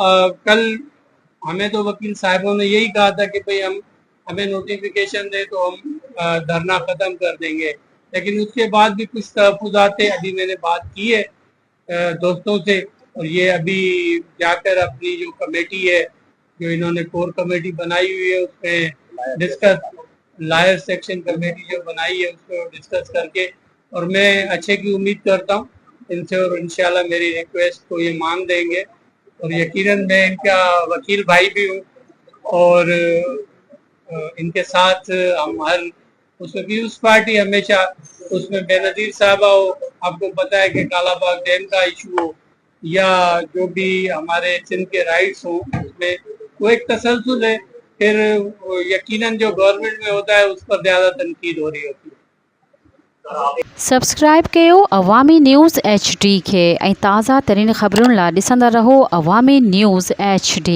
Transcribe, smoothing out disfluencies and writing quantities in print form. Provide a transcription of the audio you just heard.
कल हमें तो वकील साहबों ने यही कहा था कि भाई हमें नोटिफिकेशन दे तो हम धरना खत्म कर देंगे, लेकिन उसके बाद भी कुछ तहफुज़ात थे। अभी मैंने बात की है दोस्तों से, और ये अभी जाकर अपनी जो कमेटी है, जो इन्होंने कोर कमेटी बनाई हुई है, उसमें डिस्कस, लायर सेक्शन कमेटी जो बनाई है उसको डिस्कस करके, और मैं अच्छे की उम्मीद करता हूँ इनसे, और इंशाल्लाह मेरी रिक्वेस्ट को ये मान देंगे। और यकीनन मैं इनका वकील भाई भी हूँ, और इनके साथ हम हर उसमें पीपल्स पार्टी हमेशा उसमें बेनजीर साहबा हो, आपको पता है कि कालाबाग डैम का इशू हो, या जो भी हमारे सिंध के राइट्स हो, उसमें वो एक तसलसल है। फिर यकीनन जो गवर्नमेंट में होता है उस पर ज़्यादा तनकीद हो रही होती है। सब्सक्राइब कयो अवामी न्यूज़ HD खे ऐं ताज़ा तरीन ख़बरुनि लाइ ॾिसंदा रहो अवामी न्यूज़ HD।